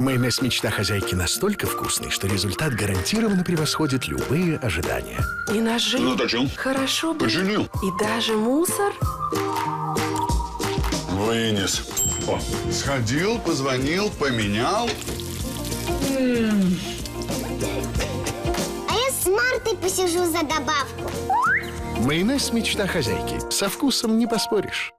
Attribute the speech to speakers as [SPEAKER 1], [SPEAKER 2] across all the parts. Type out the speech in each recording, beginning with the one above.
[SPEAKER 1] Майонез «Мечта хозяйки» настолько вкусный, что результат гарантированно превосходит любые ожидания.
[SPEAKER 2] И ножи.
[SPEAKER 3] Ну, зачем?
[SPEAKER 2] Хорошо бы.
[SPEAKER 3] Починил.
[SPEAKER 2] И даже мусор.
[SPEAKER 3] Вынес. О, сходил, позвонил, поменял.
[SPEAKER 4] А я с Мартой посижу за добавку.
[SPEAKER 1] Майонез «Мечта хозяйки». Со вкусом не поспоришь.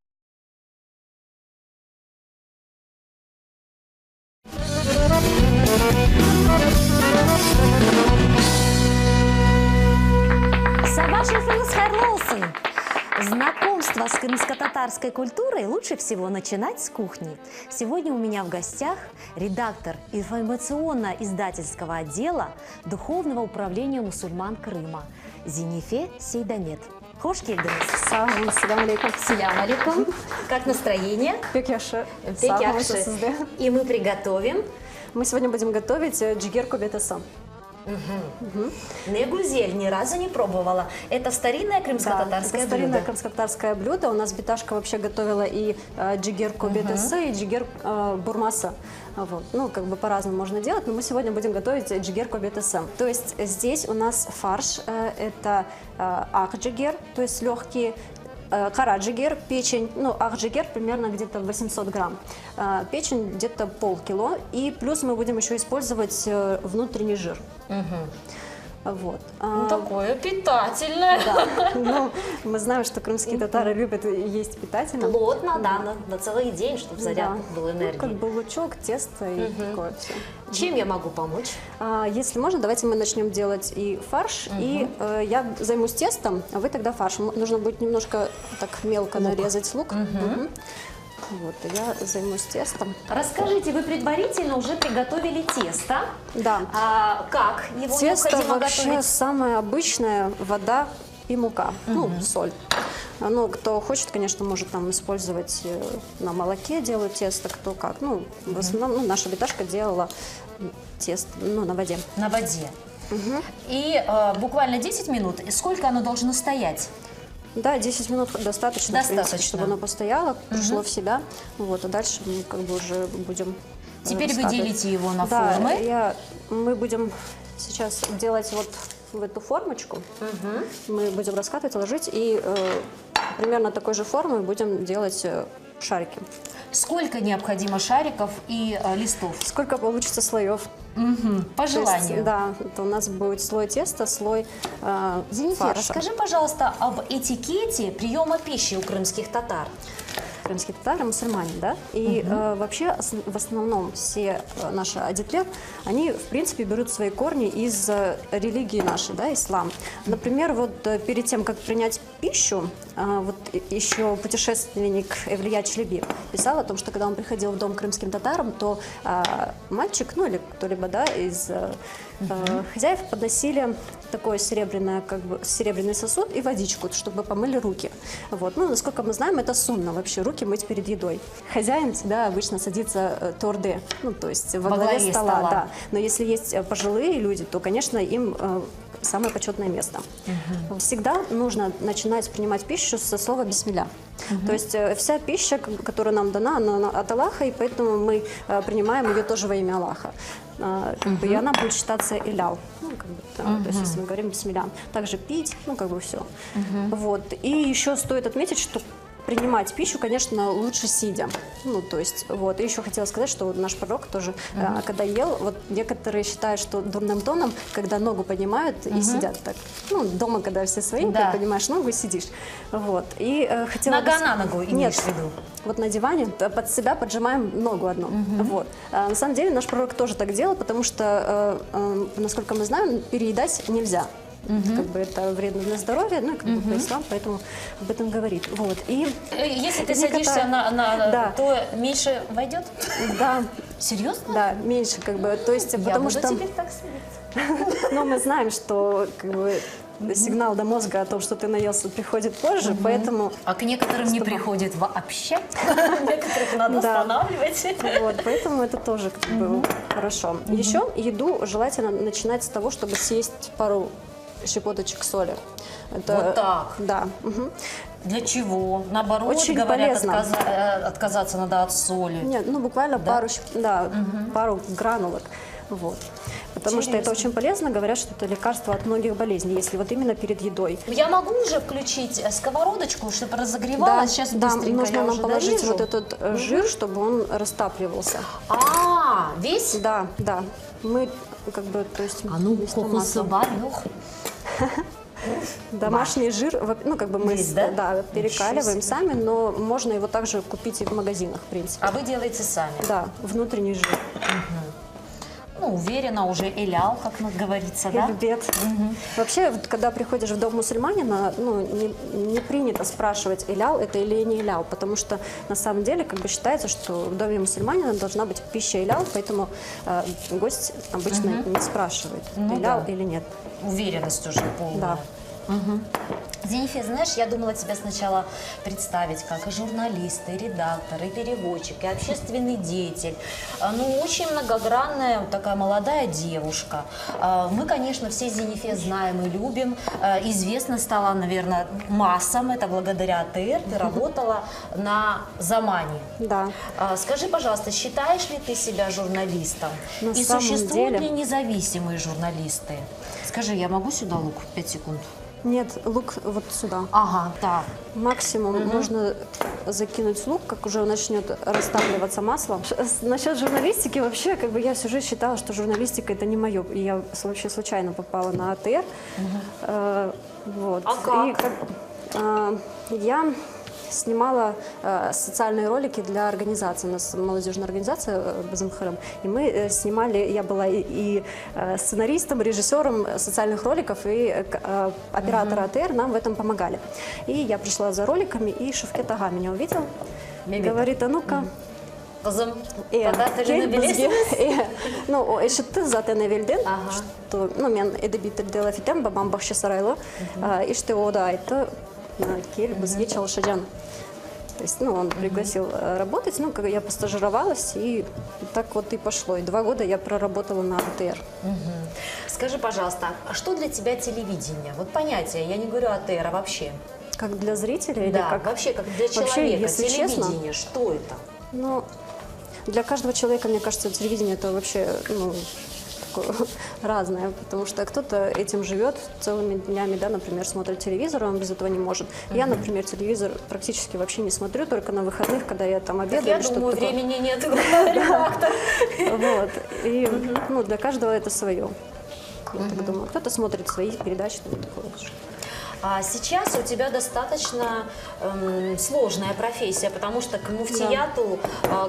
[SPEAKER 5] Знакомство с крымско-татарской культурой лучше всего начинать с кухни. Сегодня у меня в гостях редактор информационно-издательского отдела Духовного управления мусульман Крыма Зинифе Сейдамет. Хош келдіңіз.
[SPEAKER 6] Салам алейкум.
[SPEAKER 5] Салам алейкум. Как настроение?
[SPEAKER 6] Пек яхшы.
[SPEAKER 5] Пек яхшы. И мы приготовим.
[SPEAKER 6] Мы сегодня будем готовить джигер кобетасы.
[SPEAKER 5] Негузель ни разу не пробовала. Это старинное крымско-татарское блюдо?
[SPEAKER 6] Старинное крымско-татарское блюдо. У нас Биташка вообще готовила и джигер кобетасы, и джигер бурмасы. Вот. Ну, как бы по-разному можно делать, но мы сегодня будем готовить джигер кобетасы. То есть здесь у нас фарш, это ах-джигер, то есть легкий, кара-джигер, печень, ну, ах-джигер примерно где-то 800 грамм, печень где-то полкило, и плюс мы будем еще использовать внутренний жир. Вот.
[SPEAKER 5] Ну, такое питательное.
[SPEAKER 6] Да. Ну, мы знаем, что крымские татары любят есть питательно.
[SPEAKER 5] Плотно, да, на целый день, чтобы заряд был энергии.
[SPEAKER 6] Ну, как бы лучок, тесто и такое все.
[SPEAKER 5] Чем я могу помочь?
[SPEAKER 6] Если можно, давайте мы начнем делать и фарш, и я займусь тестом, а вы тогда фарш. Нужно будет немножко так мелко нарезать лук. Вот, я займусь тестом.
[SPEAKER 5] Расскажите, вы предварительно уже приготовили тесто.
[SPEAKER 6] Да.
[SPEAKER 5] Как его
[SPEAKER 6] тесто
[SPEAKER 5] необходимо
[SPEAKER 6] вообще
[SPEAKER 5] готовить?
[SPEAKER 6] самое обычное, вода и мука, ну, соль. Ну, кто хочет, конечно, может там использовать на молоке делают тесто, кто как. Ну, в основном, наша Биташка делала тесто, ну, на воде.
[SPEAKER 5] На воде. И буквально 10 минут. Сколько оно должно стоять?
[SPEAKER 6] Да, 10 минут достаточно, в принципе, чтобы оно постояло, пришло в себя. Вот, а дальше мы как бы уже будем
[SPEAKER 5] Теперь вы делите его на формы.
[SPEAKER 6] Мы будем сейчас делать вот в эту формочку. Мы будем раскатывать, ложить, и примерно такой же формы будем делать шарики.
[SPEAKER 5] Сколько необходимо шариков и листов?
[SPEAKER 6] Сколько получится слоев.
[SPEAKER 5] По желанию.
[SPEAKER 6] Да, это у нас будет слой теста, слой
[SPEAKER 5] Зинифе,
[SPEAKER 6] фарша.
[SPEAKER 5] расскажи, пожалуйста, об этикете приема пищи у крымских татар.
[SPEAKER 6] Крымские татары мусульмане, да? И вообще в основном все наши адитлер, они в принципе берут свои корни из религии нашей, да, ислам. Например, вот перед тем, как принять пищу, вот еще путешественник Эвлия Чelebi писал о том, что когда он приходил в дом крымским татарам, то мальчик, ну или кто-либо, да, из хозяев подносили такой серебряный сосуд и водичку, чтобы помыли руки. Вот. Ну, насколько мы знаем, это сунна вообще, руки мыть перед едой. Хозяин всегда обычно садится торде, ну, то есть во главе стола. Да. Но если есть пожилые люди, то, конечно, им самое почетное место. Всегда нужно начинать принимать пищу со слова «бисмилля». То есть вся пища, которая нам дана, она от Аллаха, и поэтому мы принимаем ее тоже во имя Аллаха. И она будет считаться илял. Ну, как бы, то есть если мы говорим «бисмилля». Также пить, ну как бы все. Вот. И еще стоит отметить, что принимать пищу, конечно, лучше сидя. Ну, то есть, вот. И еще хотела сказать, что наш пророк тоже, когда ел, вот некоторые считают, что дурным тоном, когда ногу поднимают и сидят так. Ну, дома, когда все свои, ты поднимаешь ногу и сидишь. Вот. И хотела
[SPEAKER 5] Нога на ногу имеешь в виду?
[SPEAKER 6] Вот на диване под себя поджимаем ногу одну. Вот. На самом деле наш пророк тоже так делал, потому что, насколько мы знаем, переедать нельзя. Как бы это вредно для здоровья, ну, как бы по исламу, поэтому об этом говорит. Вот. И
[SPEAKER 5] если ты садишься то меньше войдет?
[SPEAKER 6] Да.
[SPEAKER 5] Серьезно?
[SPEAKER 6] Да, меньше, как бы, то есть, потому что...
[SPEAKER 5] теперь так садиться.
[SPEAKER 6] Но мы знаем, что, как бы, сигнал до мозга о том, что ты наелся, приходит позже, поэтому...
[SPEAKER 5] А к некоторым не приходит вообще. Некоторых надо останавливать.
[SPEAKER 6] Вот, поэтому это тоже как бы хорошо. Еще еду желательно начинать с того, чтобы съесть пару щепоточек соли. Это,
[SPEAKER 5] вот так?
[SPEAKER 6] Да.
[SPEAKER 5] Для чего? Наоборот,
[SPEAKER 6] Очень
[SPEAKER 5] говорят,
[SPEAKER 6] полезно.
[SPEAKER 5] отказаться надо от соли.
[SPEAKER 6] Нет, ну буквально пару гранулок. Вот. Потому что это очень полезно, говорят, что это лекарство от многих болезней, если вот именно перед едой.
[SPEAKER 5] Я могу уже включить сковородочку, чтобы разогревалась? Сейчас
[SPEAKER 6] да,
[SPEAKER 5] быстренько
[SPEAKER 6] нужно
[SPEAKER 5] я
[SPEAKER 6] нам
[SPEAKER 5] уже
[SPEAKER 6] положить
[SPEAKER 5] дорежу.
[SPEAKER 6] вот этот жир, чтобы он растапливался.
[SPEAKER 5] Весь?
[SPEAKER 6] Да, да. Мы как бы, то есть
[SPEAKER 5] А ну,
[SPEAKER 6] вместо
[SPEAKER 5] кокосовый
[SPEAKER 6] масла.
[SPEAKER 5] орех.
[SPEAKER 6] Домашний жир, ну как бы мы
[SPEAKER 5] Есть, да?
[SPEAKER 6] перекаливаем
[SPEAKER 5] Ничего себе.
[SPEAKER 6] сами, но можно его также купить и в магазинах, в принципе.
[SPEAKER 5] А вы делаете сами?
[SPEAKER 6] Да, внутренний жир.
[SPEAKER 5] Ну, уверена, уже элял, как говорится, да?
[SPEAKER 6] Эльбет. Вообще, вот, когда приходишь в дом мусульманина, ну, не принято спрашивать, элял это или не элял, потому что на самом деле как бы считается, что в доме мусульманина должна быть пища элял, поэтому гость обычно не спрашивает,
[SPEAKER 5] Ну
[SPEAKER 6] элял
[SPEAKER 5] да.
[SPEAKER 6] или нет.
[SPEAKER 5] Уверенность уже полная.
[SPEAKER 6] Да.
[SPEAKER 5] Зинифия, знаешь, я думала тебя сначала представить как и журналист, и редактор, и переводчик, и общественный деятель. Ну, очень многогранная, вот такая молодая девушка. Мы, конечно, все Зинифия знаем и любим. Известна стала, наверное, массам. Это благодаря АТР. Ты работала на Замане.
[SPEAKER 6] Да.
[SPEAKER 5] Скажи, пожалуйста, считаешь ли ты себя журналистом?
[SPEAKER 6] На
[SPEAKER 5] И
[SPEAKER 6] самом
[SPEAKER 5] существуют
[SPEAKER 6] деле-
[SPEAKER 5] ли независимые журналисты? Скажи, я могу сюда лук? 5 секунд.
[SPEAKER 6] Нет, лук вот сюда.
[SPEAKER 5] Ага, так.
[SPEAKER 6] Максимум можно закинуть лук, как уже начнет растапливаться масло. Насчет журналистики вообще, как бы я всю жизнь считала, что журналистика это не мое. И я вообще случайно попала на АТР. Вот.
[SPEAKER 5] А как?
[SPEAKER 6] И я снимала социальные ролики для организации. У нас молодежная организация Базамхарам. И мы снимали, я была и сценаристом, режиссером социальных роликов, и оператор АТР нам в этом помогали. И я пришла за роликами, и Шевкет Ага меня увидел. Говорит, а ну-ка,
[SPEAKER 5] Податель на билет?
[SPEAKER 6] Ну, eşitti zaten evvelden.
[SPEAKER 5] Ага.
[SPEAKER 6] Что, ну, мен эдебиттер лафитем, бабам бахча сарайлы. И что о да айтты, кел бізге çalışacaksın. То есть, ну, он пригласил работать, ну, как я постажировалась, и так вот и пошло. И 2 года я проработала на АТР.
[SPEAKER 5] Скажи, пожалуйста, а что для тебя телевидение? Вот понятие, я не говорю АТР, а вообще.
[SPEAKER 6] Как для зрителя или
[SPEAKER 5] Да,
[SPEAKER 6] как?
[SPEAKER 5] вообще, как для
[SPEAKER 6] Вообще,
[SPEAKER 5] человека.
[SPEAKER 6] если честно,
[SPEAKER 5] Телевидение, что это?
[SPEAKER 6] ну, для каждого человека, мне кажется, телевидение это вообще, ну, такое разное, потому что кто-то этим живет целыми днями, да, например, смотрит телевизор, он без этого не может. Я, например, телевизор практически вообще не смотрю, только на выходных, когда я там обедаю.
[SPEAKER 5] Я
[SPEAKER 6] или что-то
[SPEAKER 5] думаю,
[SPEAKER 6] такое.
[SPEAKER 5] времени нет, редактор.
[SPEAKER 6] Вот. И, ну, для каждого это свое. Я так думаю. Кто-то смотрит свои передачи, там такое.
[SPEAKER 5] А сейчас у тебя достаточно сложная профессия, потому что к муфтияту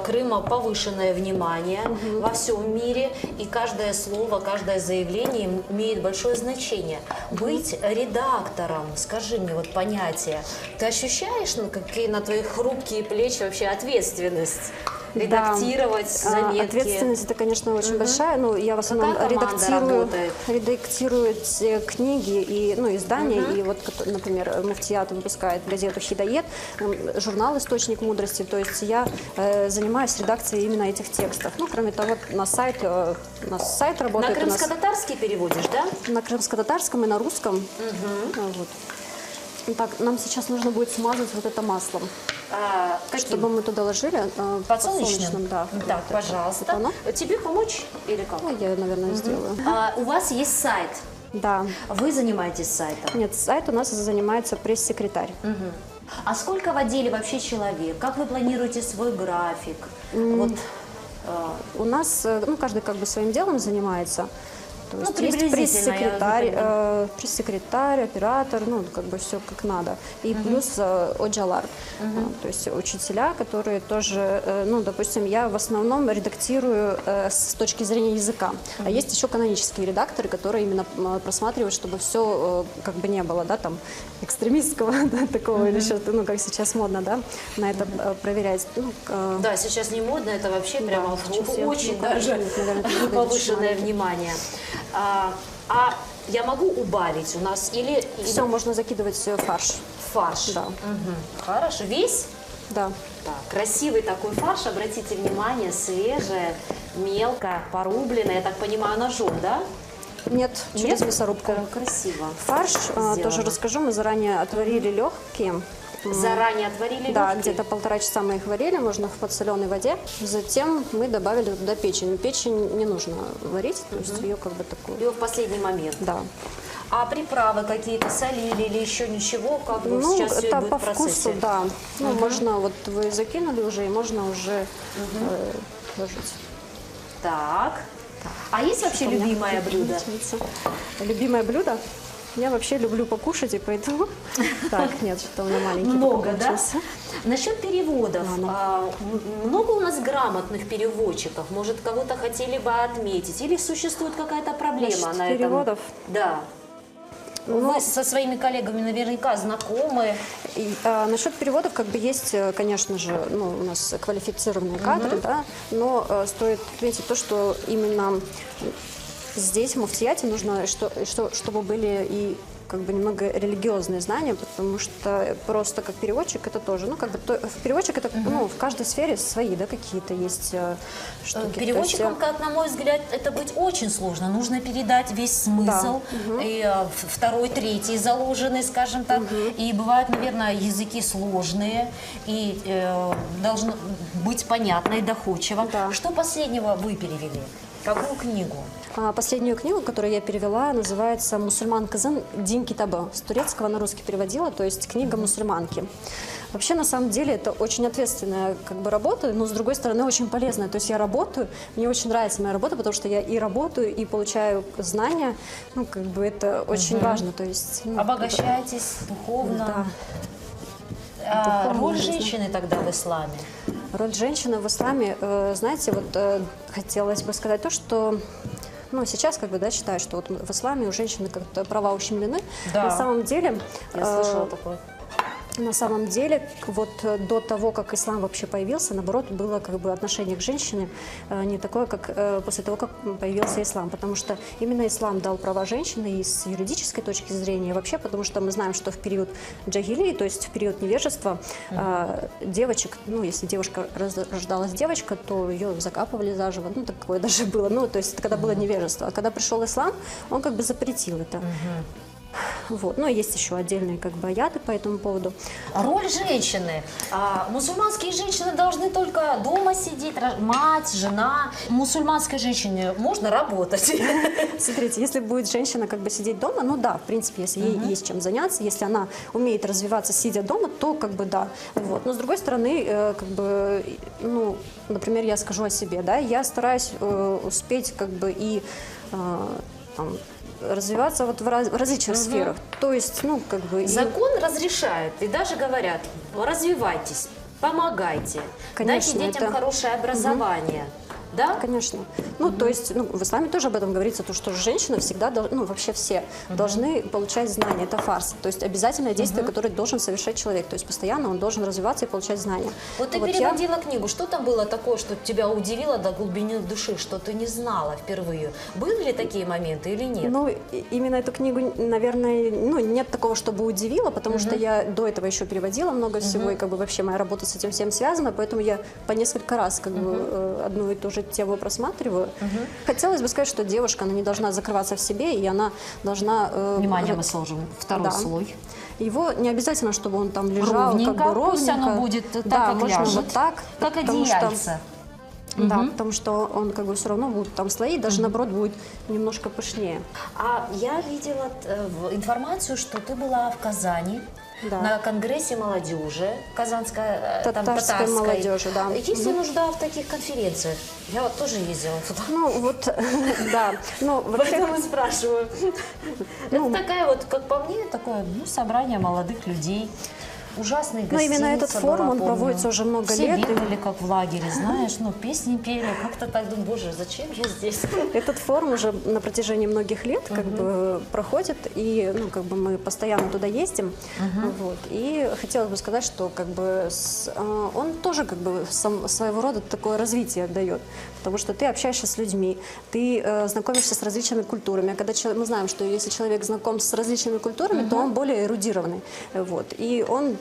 [SPEAKER 5] Крыма повышенное внимание во всем мире, и каждое слово, каждое заявление имеет большое значение. Быть редактором, скажи мне вот понятие, ты ощущаешь, ну, какие на твои хрупкие плечи вообще ответственность? Редактировать заметки.
[SPEAKER 6] Ответственность это, конечно, очень большая. Ну, я в основном
[SPEAKER 5] Какая команда работает?
[SPEAKER 6] редактирую те книги и, ну, издания. И вот, например, Муфтият выпускает газету «Хидает», журнал «Источник мудрости». То есть я занимаюсь редакцией именно этих текстов. Ну, кроме того, у нас сайт
[SPEAKER 5] На
[SPEAKER 6] работает.
[SPEAKER 5] крымско-татарский переводишь, да?
[SPEAKER 6] На крымско-татарском и на русском. Вот. Так, нам сейчас нужно будет смазать вот это маслом. Чтобы мы туда ложили.
[SPEAKER 5] Подсолнечным?
[SPEAKER 6] Да.
[SPEAKER 5] Так,
[SPEAKER 6] Вот это.
[SPEAKER 5] пожалуйста.
[SPEAKER 6] Вот оно.
[SPEAKER 5] Тебе помочь или как?
[SPEAKER 6] Ну, я, наверное, сделаю.
[SPEAKER 5] У вас есть сайт.
[SPEAKER 6] Да.
[SPEAKER 5] Вы занимаетесь сайтом.
[SPEAKER 6] Нет, сайт у нас занимается пресс-секретарь.
[SPEAKER 5] А сколько в отделе вообще человек? Как вы планируете свой график? Вот,
[SPEAKER 6] У нас, ну, каждый как бы своим делом занимается. То есть есть
[SPEAKER 5] приблизительно, я понимаю.
[SPEAKER 6] пресс-секретарь, оператор, ну, как бы все как надо. И плюс оджалар, то есть учителя, которые тоже, ну, допустим, я в основном редактирую с точки зрения языка. А есть еще канонические редакторы, которые именно просматривают, чтобы все как бы не было, да, там, экстремистского, да, такого или что-то, ну, как сейчас модно, да, на это проверять. Ну,
[SPEAKER 5] да, сейчас не модно, это вообще прямо
[SPEAKER 6] сейчас я-
[SPEAKER 5] очень
[SPEAKER 6] ну,
[SPEAKER 5] даже
[SPEAKER 6] наверное, это
[SPEAKER 5] повышенное
[SPEAKER 6] маленький.
[SPEAKER 5] внимание. А я могу убавить у нас или
[SPEAKER 6] Все, можно закидывать фарш.
[SPEAKER 5] фарш?
[SPEAKER 6] Да.
[SPEAKER 5] Хорошо. Весь?
[SPEAKER 6] Да.
[SPEAKER 5] Так, красивый такой фарш, обратите внимание, свежее, мелко, порубленное, я так понимаю, ножом, да?
[SPEAKER 6] Нет, через
[SPEAKER 5] Нет?
[SPEAKER 6] мясорубку.
[SPEAKER 5] Красиво.
[SPEAKER 6] Фарш,
[SPEAKER 5] Сделано.
[SPEAKER 6] тоже расскажу, мы заранее отварили легкие,
[SPEAKER 5] Заранее отварили
[SPEAKER 6] Да,
[SPEAKER 5] лёгкие?
[SPEAKER 6] где-то 1,5 часа мы их варили, можно в подсоленой воде. Затем мы добавили туда печень. Печень не нужно варить, то есть ее как бы такую.
[SPEAKER 5] Ее в последний момент.
[SPEAKER 6] Да.
[SPEAKER 5] А приправы какие-то солили или еще ничего? Как бы
[SPEAKER 6] Ну,
[SPEAKER 5] сейчас все
[SPEAKER 6] это
[SPEAKER 5] будет
[SPEAKER 6] по
[SPEAKER 5] в процессе?
[SPEAKER 6] вкусу, да. Ну, можно, вот вы закинули уже, и можно уже ложить.
[SPEAKER 5] Так. А есть вообще любимое блюдо?
[SPEAKER 6] Любимое блюдо? Я вообще люблю покушать, и поэтому... Так, нет, что у меня маленький.
[SPEAKER 5] Много, да?
[SPEAKER 6] получился.
[SPEAKER 5] Насчет переводов. Много у нас грамотных переводчиков? Может, кого-то хотели бы отметить? Или существует какая-то проблема
[SPEAKER 6] Насчет
[SPEAKER 5] на этом?
[SPEAKER 6] переводов?
[SPEAKER 5] Да. Вы со своими коллегами наверняка знакомы.
[SPEAKER 6] Насчет переводов, как бы есть, конечно же, ну, у нас квалифицированные кадры, да, но стоит отметить то, что именно здесь, в муфтияте, нужно, чтобы были и как бы немного религиозные знания, потому что просто как переводчик это тоже, ну как бы переводчик это, ну в каждой сфере свои, да, какие-то есть штуки.
[SPEAKER 5] Переводчикам, как на мой взгляд, это быть очень сложно. Нужно передать весь смысл, и второй, третий заложенный, скажем так. И бывают, наверное, языки сложные, и должно быть понятно и доходчиво.
[SPEAKER 6] Да.
[SPEAKER 5] Что последнего вы перевели? Какую книгу?
[SPEAKER 6] Последнюю книгу, которую я перевела, называется «Мусульман Кызын Дин Китабы». С турецкого на русский переводила, то есть книга мусульманки. Вообще, на самом деле, это очень ответственная как бы работа, но, с другой стороны, очень полезная. То есть я работаю, мне очень нравится моя работа, потому что я и работаю, и получаю знания. Ну, как бы это очень важно. То есть, ну,
[SPEAKER 5] Обогащаетесь духовно.
[SPEAKER 6] Да.
[SPEAKER 5] Роль женщины тогда в исламе?
[SPEAKER 6] Роль женщины в исламе, знаете, вот хотелось бы сказать то, что ну, сейчас как бы, да, считаю, что вот в исламе у женщины как-то права ущемлены.
[SPEAKER 5] Да.
[SPEAKER 6] На самом деле...
[SPEAKER 5] Я слышала такое.
[SPEAKER 6] На самом деле, вот до того, как ислам вообще появился, наоборот, было как бы отношение к женщине не такое, как после того, как появился ислам. Потому что именно ислам дал права женщины и с юридической точки зрения, и вообще, потому что мы знаем, что в период джахилии, то есть в период невежества, девочек, ну, если девушка рождалась девочка, то ее закапывали заживо, ну, такое даже было, ну, то есть когда было невежество. А когда пришел ислам, он как бы запретил это. Вот. Ну, есть еще отдельные как бы аяты по этому поводу.
[SPEAKER 5] Роль женщины. Мусульманские женщины должны только дома сидеть, мать, жена. Мусульманской женщине можно работать.
[SPEAKER 6] Смотрите, если будет женщина как бы сидеть дома, ну да, в принципе, если ей есть чем заняться, если она умеет развиваться, сидя дома, то как бы да. Вот. Но с другой стороны, как бы, ну, например, я скажу о себе, да, я стараюсь успеть как бы и там, развиваться вот в различных сферах. То есть, ну, как бы...
[SPEAKER 5] Закон разрешает, и даже говорят, развивайтесь, помогайте,
[SPEAKER 6] Конечно,
[SPEAKER 5] дайте детям
[SPEAKER 6] это...
[SPEAKER 5] хорошее образование. Да?
[SPEAKER 6] Конечно. Ну, то есть, ну, в исламе тоже об этом говорится, то, что женщина всегда, ну, вообще все должны получать знания. Это фарс. То есть обязательное действие, которое должен совершать человек. То есть постоянно он должен развиваться и получать знания.
[SPEAKER 5] Вот ты переводила книгу. Что там было такое, что тебя удивило до глубины души, что ты не знала впервые? Были ли такие моменты или нет?
[SPEAKER 6] Ну, именно эту книгу, наверное, ну, нет такого, чтобы удивило, потому что я до этого еще переводила много всего, и как бы вообще моя работа с этим всем связана, поэтому я по несколько раз как бы одну и ту же тему просматриваю. Хотелось бы сказать, что девушка, она не должна закрываться в себе, и она должна...
[SPEAKER 5] Внимание, мы сложим второй слой.
[SPEAKER 6] Его не обязательно, чтобы он там лежал
[SPEAKER 5] ровненько,
[SPEAKER 6] как бы ровненько.
[SPEAKER 5] пусть оно будет так,
[SPEAKER 6] да,
[SPEAKER 5] как
[SPEAKER 6] можно
[SPEAKER 5] ляжет.
[SPEAKER 6] вот так.
[SPEAKER 5] Как одеяльце.
[SPEAKER 6] Да, потому что он как бы все равно будут там слои, даже наоборот будет немножко пышнее.
[SPEAKER 5] А я видела информацию, что ты была в Казани.
[SPEAKER 6] Да.
[SPEAKER 5] На конгрессе молодежи,
[SPEAKER 6] Татарской молодежи, да.
[SPEAKER 5] Есть ли нужда в таких конференциях? Я вот тоже ездила туда.
[SPEAKER 6] Ну вот, да. Ну, вообще,
[SPEAKER 5] поэтому спрашиваю. Это такая вот, как по мне, такое собрание молодых людей. Ужасный гостиница.
[SPEAKER 6] Но именно этот форум, он проводится уже много лет.
[SPEAKER 5] Все бегали как в лагере, знаешь, песни пели. Как-то так думаю, боже, зачем я здесь?
[SPEAKER 6] Этот форум уже на протяжении многих лет как бы проходит, и ну, как бы мы постоянно туда ездим. Вот. И хотелось бы сказать, что как бы он тоже как бы своего рода такое развитие дает. Потому что ты общаешься с людьми, ты знакомишься с различными культурами. А когда мы знаем, что если человек знаком с различными культурами, то он более эрудированный. Вот. И он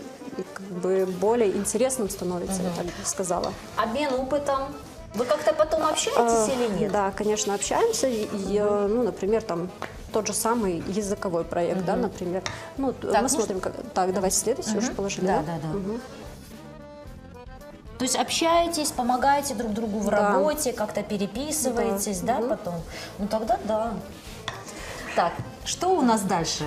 [SPEAKER 6] как бы более интересным становится, я так бы сказала.
[SPEAKER 5] Обмен опытом. Вы как-то потом общаетесь или нет?
[SPEAKER 6] Да, конечно, общаемся. Ну, например, там тот же самый языковой проект, да, например. Ну,
[SPEAKER 5] Так,
[SPEAKER 6] мы смотрим, так, давайте следующий уже положили.
[SPEAKER 5] Да. То есть общаетесь, помогаете друг другу в
[SPEAKER 6] Да.
[SPEAKER 5] работе, как-то переписываетесь, да, потом? Ну тогда да. Так, что у нас дальше?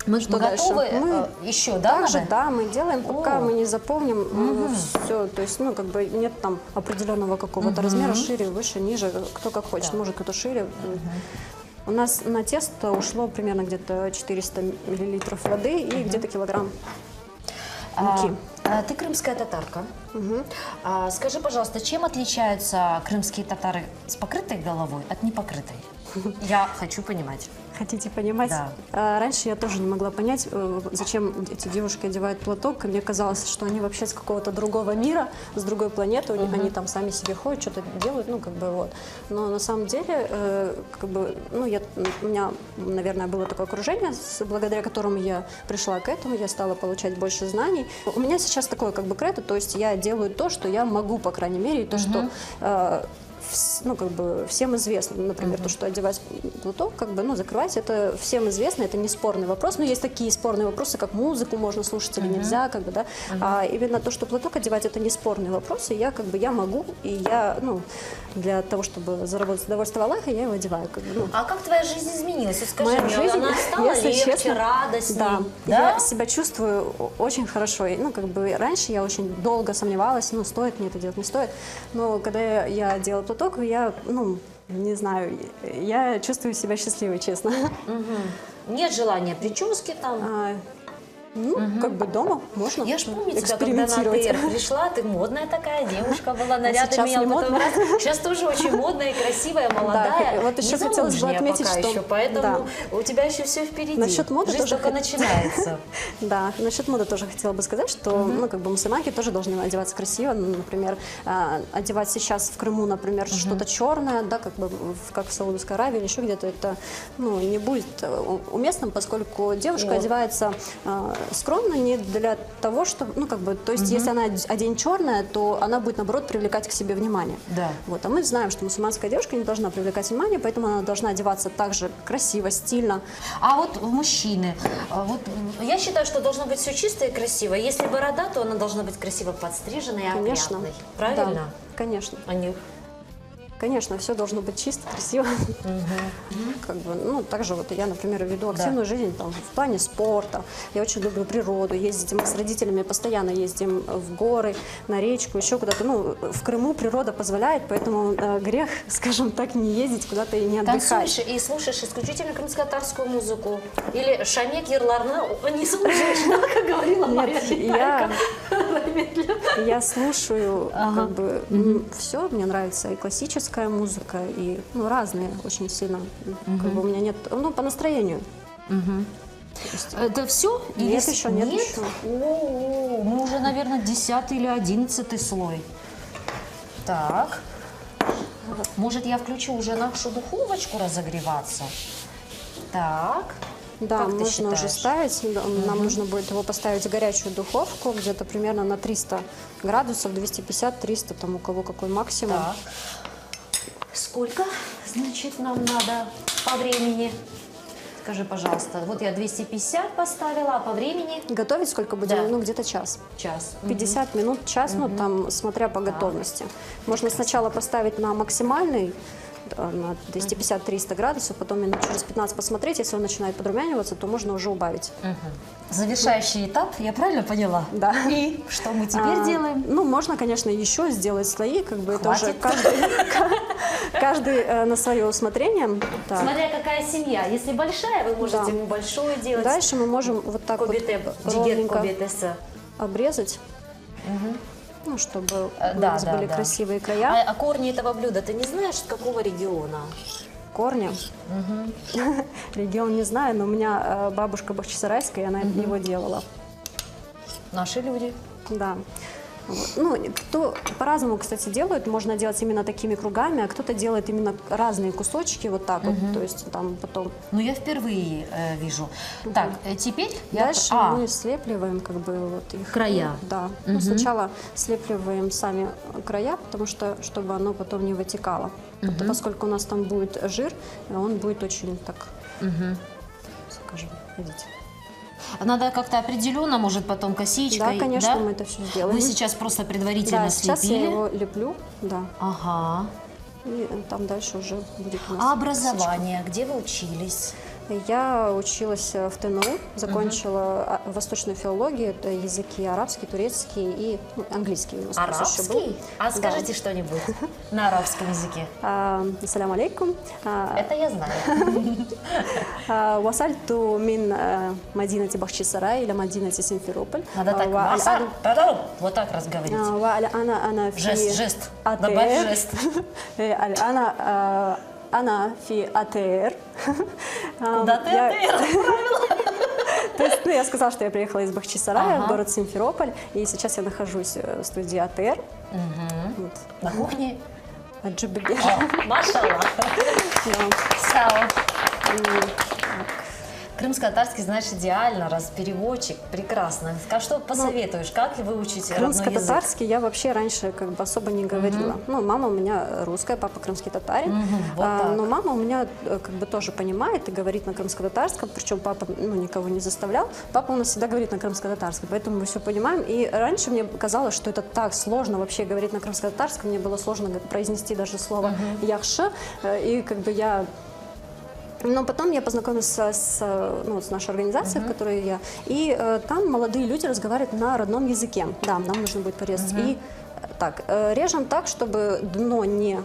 [SPEAKER 5] Мы
[SPEAKER 6] Что дальше?
[SPEAKER 5] готовы
[SPEAKER 6] Мы
[SPEAKER 5] еще, да,
[SPEAKER 6] Также,
[SPEAKER 5] надо?
[SPEAKER 6] да, мы делаем, пока
[SPEAKER 5] О.
[SPEAKER 6] мы не заполним все. То есть, ну, как бы нет там определенного какого-то размера, шире, выше, ниже, кто как хочет. Может, кто шире. У нас на тесто ушло примерно где-то 400 миллилитров воды и где-то килограмм муки.
[SPEAKER 5] Ты крымская татарка. Скажи, пожалуйста, чем отличаются крымские татары с покрытой головой от непокрытой? Я хочу понимать.
[SPEAKER 6] Хотите понимать?
[SPEAKER 5] Да.
[SPEAKER 6] Раньше я тоже не могла понять, зачем эти девушки одевают платок. И мне казалось, что они вообще с какого-то другого мира, с другой планеты. Они там сами себе ходят, что-то делают, ну, как бы вот. Но на самом деле, как бы, ну, у меня, наверное, было такое окружение, благодаря которому я пришла к этому, я стала получать больше знаний. У меня сейчас такое, как бы, кредо, то есть я делаю то, что я могу, по крайней мере, и то, что... ну, как бы всем известно, например, то, что одевать платок, как бы, ну, закрывать, это всем известно, это не спорный вопрос, но есть такие спорные вопросы, как музыку можно слушать или нельзя, как бы, да, а именно то, что платок одевать, это не спорный вопрос, и я, как бы, я могу, и я, ну, для того, чтобы заработать удовольствие Аллаха, я его одеваю, как бы, ну.
[SPEAKER 5] А как твоя жизнь изменилась? Вот скажи
[SPEAKER 6] Моя
[SPEAKER 5] мне,
[SPEAKER 6] жизнь,
[SPEAKER 5] она стала
[SPEAKER 6] если
[SPEAKER 5] легче,
[SPEAKER 6] честно,
[SPEAKER 5] радостней?
[SPEAKER 6] Да,
[SPEAKER 5] Да?
[SPEAKER 6] я себя чувствую очень хорошо. Ну, как бы раньше я очень долго сомневалась, ну, стоит мне это делать, не стоит. Но когда я делала платок, я, ну, не знаю, я чувствую себя счастливой, честно.
[SPEAKER 5] Нет желания прически там?
[SPEAKER 6] Ну, как бы дома можно
[SPEAKER 5] Я ж помню тебя, когда на
[SPEAKER 6] экспериментировать.
[SPEAKER 5] АТР пришла, ты модная такая девушка была, наряды
[SPEAKER 6] сейчас
[SPEAKER 5] меняла
[SPEAKER 6] не
[SPEAKER 5] потом
[SPEAKER 6] модная.
[SPEAKER 5] раз. Сейчас тоже очень модная и красивая, молодая.
[SPEAKER 6] вот еще хотелось бы
[SPEAKER 5] незамужняя
[SPEAKER 6] отметить,
[SPEAKER 5] пока
[SPEAKER 6] что-
[SPEAKER 5] еще, поэтому
[SPEAKER 6] да.
[SPEAKER 5] у тебя еще все впереди.
[SPEAKER 6] Насчет моды
[SPEAKER 5] Жизнь
[SPEAKER 6] тоже
[SPEAKER 5] только начинается.
[SPEAKER 6] Да, насчет моды тоже хотела бы сказать, что, ну, как бы мусульманки тоже должны одеваться красиво. Ну, например, одевать сейчас в Крыму, например, что-то черное, да, как бы как в Саудовской Аравии или еще где-то, это, ну, не будет уместным, поскольку девушка одевается скромно, не для того, чтобы, ну, как бы, то есть, если она оденет черное, то она будет, наоборот, привлекать к себе внимание.
[SPEAKER 5] Да.
[SPEAKER 6] Вот, а мы знаем, что мусульманская девушка не должна привлекать внимание, поэтому она должна одеваться также красиво, стильно.
[SPEAKER 5] А вот мужчины, вот я считаю, что должно быть все чисто и красиво. Если борода, то она должна быть красиво подстриженной и
[SPEAKER 6] Конечно.
[SPEAKER 5] опрятной. Правильно?
[SPEAKER 6] Да, конечно.
[SPEAKER 5] Они...
[SPEAKER 6] Конечно, все должно быть чисто, красиво. Как бы, ну, также вот я, например, веду активную жизнь там, в плане спорта. Я очень люблю природу, ездить. Мы с родителями постоянно ездим в горы, на речку, еще куда-то. Ну, в Крыму природа позволяет, поэтому грех, скажем так, не ездить куда-то и не отдыхать.
[SPEAKER 5] Танцуешь и слушаешь исключительно крымско-татарскую музыку? Или шамек, ярларна не слушаешь, как говорила моя
[SPEAKER 6] Нет,
[SPEAKER 5] летайка?
[SPEAKER 6] я слушаю как бы все, мне нравится и классическая музыка, и, ну, разные очень сильно. Как бы у меня нет, ну, по настроению.
[SPEAKER 5] Это все?
[SPEAKER 6] Нет еще, нет еще.
[SPEAKER 5] О, мы уже, наверное, 10 или 11 слой. Так. Может, я включу уже нашу духовочку разогреваться? Так.
[SPEAKER 6] Да,
[SPEAKER 5] Как ты
[SPEAKER 6] можно уже
[SPEAKER 5] считаешь?
[SPEAKER 6] ставить. Нам нужно будет его поставить в горячую духовку, где-то примерно на 300 градусов, 250-300, там у кого какой максимум.
[SPEAKER 5] Так. Сколько, значит, нам надо по времени? Скажи, пожалуйста. Вот я 250 поставила, а по времени?
[SPEAKER 6] Готовить сколько будем?
[SPEAKER 5] Да.
[SPEAKER 6] Ну, где-то час.
[SPEAKER 5] Час.
[SPEAKER 6] 50 минут, час, ну, там, смотря по готовности. Можно сначала поставить на максимальный, на 250-300 градусов, потом минут через 15 посмотреть. Если он начинает подрумяниваться, то можно уже убавить.
[SPEAKER 5] Завершающий этап, я правильно поняла?
[SPEAKER 6] Да.
[SPEAKER 5] И что мы теперь делаем?
[SPEAKER 6] Ну, можно, конечно, еще сделать слои, как бы это уже
[SPEAKER 5] Хватит.
[SPEAKER 6] каждый на свое усмотрение. Так.
[SPEAKER 5] Смотря какая семья. Если большая, вы можете
[SPEAKER 6] Да.
[SPEAKER 5] ему большое делать.
[SPEAKER 6] Дальше мы можем вот так вот
[SPEAKER 5] Кобите, дигет
[SPEAKER 6] ровненько
[SPEAKER 5] кобитеса.
[SPEAKER 6] обрезать, ну, чтобы у
[SPEAKER 5] Да,
[SPEAKER 6] нас
[SPEAKER 5] да,
[SPEAKER 6] были
[SPEAKER 5] да.
[SPEAKER 6] красивые края.
[SPEAKER 5] А корни этого блюда, ты не знаешь, с какого региона?
[SPEAKER 6] Корни. Регион не знаю, но у меня бабушка бахчисарайская, и она его делала.
[SPEAKER 5] Наши люди.
[SPEAKER 6] Да. Вот. Ну, кто по-разному, кстати, делает. Можно делать именно такими кругами, а кто-то делает именно разные кусочки вот так вот. То есть там потом...
[SPEAKER 5] Ну, я впервые вижу. Так, теперь
[SPEAKER 6] Дальше мы слепливаем как бы вот их.
[SPEAKER 5] Края.
[SPEAKER 6] Да. Ну, сначала слепливаем сами края, потому что, чтобы оно потом не вытекало. Поскольку у нас там будет жир, он будет очень так, скажем, видите.
[SPEAKER 5] Надо как-то определенно, может, потом косичкой.
[SPEAKER 6] Да, конечно,
[SPEAKER 5] да?
[SPEAKER 6] мы это все сделаем.
[SPEAKER 5] Вы сейчас просто предварительно
[SPEAKER 6] Да,
[SPEAKER 5] слепили.
[SPEAKER 6] сейчас я его леплю, да.
[SPEAKER 5] Ага.
[SPEAKER 6] И там дальше уже будет у нас
[SPEAKER 5] А образование? Где вы учились?
[SPEAKER 6] Я училась в ТНУ, закончила восточную филологию, это языки арабский, турецкий и английский. У нас просто еще был.
[SPEAKER 5] Арабский? А скажите что-нибудь на арабском языке.
[SPEAKER 6] Ассаляму алейкум.
[SPEAKER 5] Это я знаю.
[SPEAKER 6] Васальту мин Мадинати Бахчисарай или Мадинати Симферополь.
[SPEAKER 5] Надо так, вот так разговаривать. Жест. Добавь жест.
[SPEAKER 6] Она фи АТР.
[SPEAKER 5] Куда ты АТР?
[SPEAKER 6] То есть, я сказала, что я приехала из Бахчисарая в город Симферополь, и сейчас я нахожусь в студии АТР.
[SPEAKER 5] На кухне?
[SPEAKER 6] Аджибибер.
[SPEAKER 5] Машаллах. Сау. Крымско-татарский знаешь идеально, раз переводчик, прекрасно. Что посоветуешь, как выучить родной язык?
[SPEAKER 6] Крымско-татарский я вообще раньше как бы особо не говорила. Ну, мама у меня русская, папа крымский татарин. Но мама у меня как бы тоже понимает и говорит на крымско-татарском, причем папа никого не заставлял. Папа у нас всегда говорит на крымско-татарском, поэтому мы все понимаем. И раньше мне казалось, что это так сложно вообще говорить на крымско-татарском, мне было сложно произнести даже слово «яхша», и как бы я... Но потом я познакомилась с нашей организацией, в которой я, и там молодые люди разговаривают на родном языке. Да, нам нужно будет порезать. И так, режем так, чтобы дно не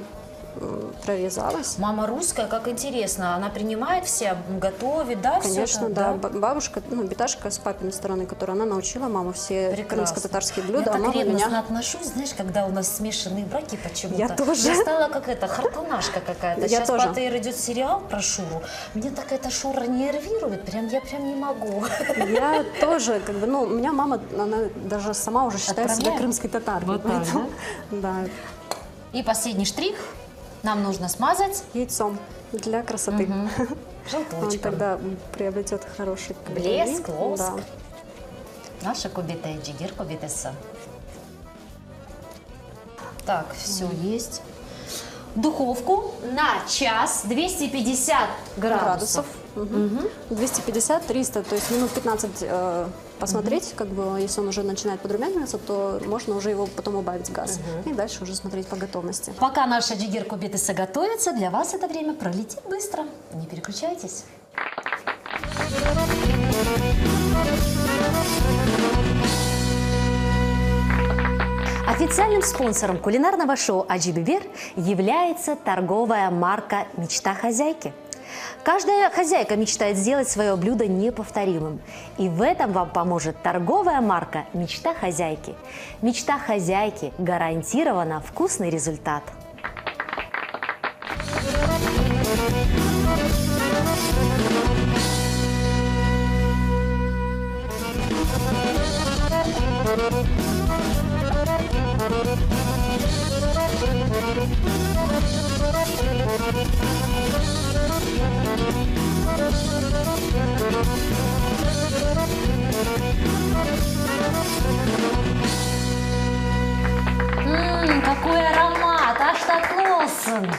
[SPEAKER 6] прорезалось.
[SPEAKER 5] Мама русская, как интересно, она принимает все, готовит, да?
[SPEAKER 6] Конечно,
[SPEAKER 5] все
[SPEAKER 6] да. Бабушка, беташка с папиной стороны, которую она научила маму все крымско-татарские блюда,
[SPEAKER 5] я
[SPEAKER 6] а мама
[SPEAKER 5] так ревностно
[SPEAKER 6] меня...
[SPEAKER 5] отношусь, знаешь, когда у нас смешанные браки почему-то.
[SPEAKER 6] Я тоже.
[SPEAKER 5] Я стала как это, хартунашка какая-то.
[SPEAKER 6] Я
[SPEAKER 5] Сейчас
[SPEAKER 6] тоже.
[SPEAKER 5] по ТР идет сериал про Шуру. Меня так эта Шура нервирует, я прям не могу.
[SPEAKER 6] Я тоже, как бы, у меня мама, она даже сама уже считает себя крымской татаркой.
[SPEAKER 5] Вот так,
[SPEAKER 6] да? Да.
[SPEAKER 5] И последний штрих. Нам нужно смазать
[SPEAKER 6] Яйцом для красоты. Он
[SPEAKER 5] желточком.
[SPEAKER 6] тогда приобретет хороший
[SPEAKER 5] Блеск, лоск.
[SPEAKER 6] Да.
[SPEAKER 5] Наша кубита и джигер кубитеса. Так, все есть. Духовку на час 250 градусов.
[SPEAKER 6] 250-300, то есть минут 15 посмотреть, как бы, если он уже начинает подрумяниваться, то можно уже его потом убавить газ. И дальше уже смотреть по готовности.
[SPEAKER 5] Пока наша джигер кубитеса готовится, для вас это время пролетит быстро. Не переключайтесь. Официальным спонсором кулинарного шоу «Аджи-Бибер» является торговая марка «Мечта хозяйки». Каждая хозяйка мечтает сделать свое блюдо неповторимым. И в этом вам поможет торговая марка «Мечта хозяйки». «Мечта хозяйки» гарантированно вкусный результат. Какой аромат! Аж так носом!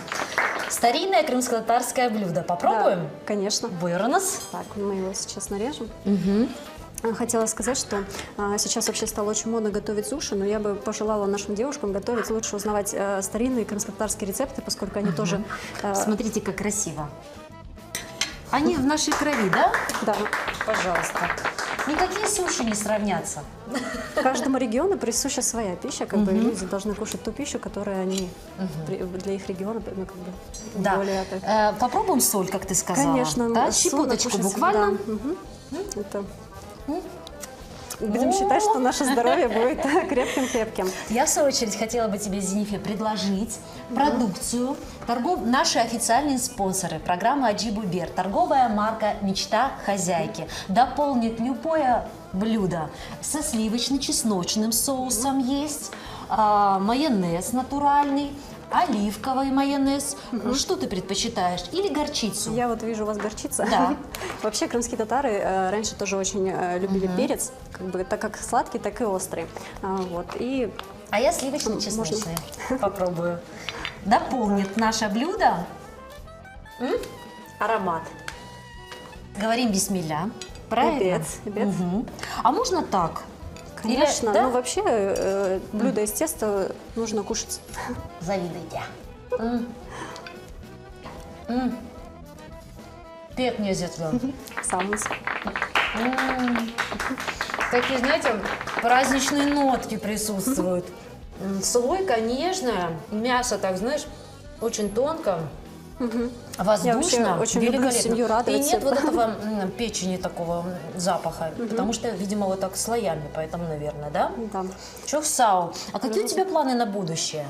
[SPEAKER 5] Старинное крымско-татарское блюдо. Попробуем?
[SPEAKER 6] Да, конечно.
[SPEAKER 5] Вырнос.
[SPEAKER 6] Так, мы его сейчас нарежем. Хотела сказать, что сейчас вообще стало очень модно готовить суши, но я бы пожелала нашим девушкам готовить, лучше узнавать старинные крымско-татарские рецепты, поскольку они тоже...
[SPEAKER 5] Смотрите, как красиво. Они в нашей крови, да?
[SPEAKER 6] Да.
[SPEAKER 5] Пожалуйста. Никакие суши не сравнятся.
[SPEAKER 6] Каждому региону присуща своя пища, как бы люди должны кушать ту пищу, которую они для их региона, ну, как бы,
[SPEAKER 5] Да.
[SPEAKER 6] более... так.
[SPEAKER 5] Попробуем соль, как ты сказала.
[SPEAKER 6] Конечно.
[SPEAKER 5] Да?
[SPEAKER 6] соль
[SPEAKER 5] Щепоточку
[SPEAKER 6] накушать,
[SPEAKER 5] буквально.
[SPEAKER 6] да. Это... будем считать, что наше здоровье будет крепким-крепким.
[SPEAKER 5] Я, в свою очередь, хотела бы тебе, Зинифе, предложить продукцию. Наши официальные спонсоры программы Аджи-Бубер. Торговая марка «Мечта хозяйки» дополнит любое блюдо со сливочно-чесночным соусом есть, майонез натуральный, оливковый майонез. Что ты предпочитаешь? Или горчицу?
[SPEAKER 6] Я вот вижу у вас горчица.
[SPEAKER 5] Да.
[SPEAKER 6] Вообще крымские татары раньше тоже очень любили перец, как бы так как сладкий, так и острый. Вот. И
[SPEAKER 5] А я сливочно-чесночный. Попробую. Дополнит наше блюдо аромат. Говорим бисмилля. Правильно?
[SPEAKER 6] Обед.
[SPEAKER 5] А можно так?
[SPEAKER 6] Конечно,
[SPEAKER 5] Или, да?
[SPEAKER 6] но вообще блюдо из теста нужно кушать.
[SPEAKER 5] Завидуйте. Пек не зятла.
[SPEAKER 6] Самус.
[SPEAKER 5] Такие, знаете, праздничные нотки присутствуют. Слойка нежная, мясо, так знаешь, очень тонко, воздушно,
[SPEAKER 6] очень люблю
[SPEAKER 5] великолепно.
[SPEAKER 6] семью радовать.
[SPEAKER 5] И нет вот этого печени такого запаха, потому что, видимо, вот так слоями, поэтому, наверное, да?
[SPEAKER 6] Да.
[SPEAKER 5] Чохсау. А какие у тебя планы на будущее?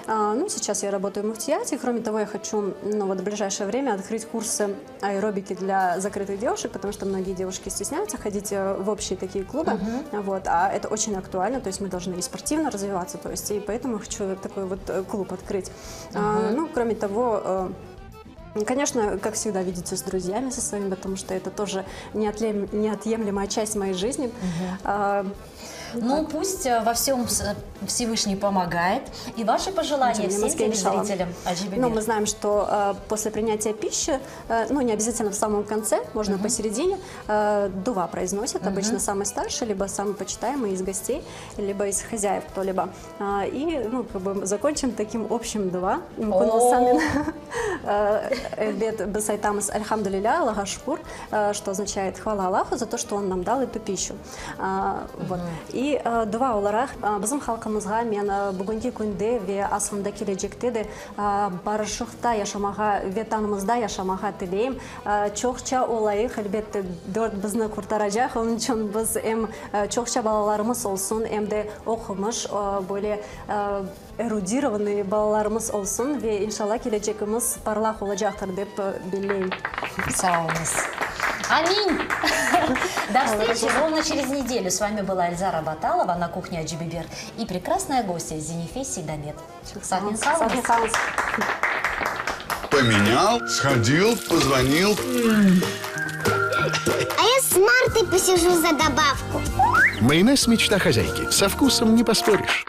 [SPEAKER 6] Ну, сейчас я работаю в муфтияте. Кроме того, я хочу вот в ближайшее время открыть курсы аэробики для закрытых девушек, потому что многие девушки стесняются ходить в общие такие клубы. Вот, а это очень актуально, то есть мы должны и спортивно развиваться, то есть, и поэтому я хочу такой вот клуб открыть. Ну, кроме того, конечно, как всегда, видеться с друзьями со своими, потому что это тоже неотъемлемая часть моей жизни.
[SPEAKER 5] Ну, пусть во всем Всевышний помогает. И ваши пожелания всем телезрителям Аджи-Бубер.
[SPEAKER 6] Ну, мы знаем, что после принятия пищи, ну, не обязательно в самом конце, можно посередине, дува произносят, обычно самый старший, либо самый почитаемый из гостей, либо из хозяев кто-либо. И, ну, как бы закончим таким общим дува. Эльбет бесайтамас альхамдулиля, Аллаха шкур, что означает хвала Аллаху за то, что Он нам дал эту пищу. Вот. И дува оларах bizim халқымызға мен бүгінгі күнде ве асында келешекте де баршылықта яшамаға ве танымызда яшамаға тілеймін. Чоқша олайық, әлбетте дөрт бізні құртарacak. Onun için biz hem чоқша балаларымыз olsun, hem de оқымыш, böyle эрудированный балаларымыз olsun ve inşallah келешегіміз parlaq olacaktır деп білеймін.
[SPEAKER 5] Сау нас. Аминь! До встречи ровно через неделю. С вами была Эльзара Баталова на кухне Аджи-Бубер и прекрасная гостья Зинифе Сейдамет. Сафин Салмас.
[SPEAKER 3] Поменял, сходил, позвонил.
[SPEAKER 4] А я с Мартой посижу за добавку.
[SPEAKER 1] Майонез «Мечта хозяйки». Со вкусом не поспоришь.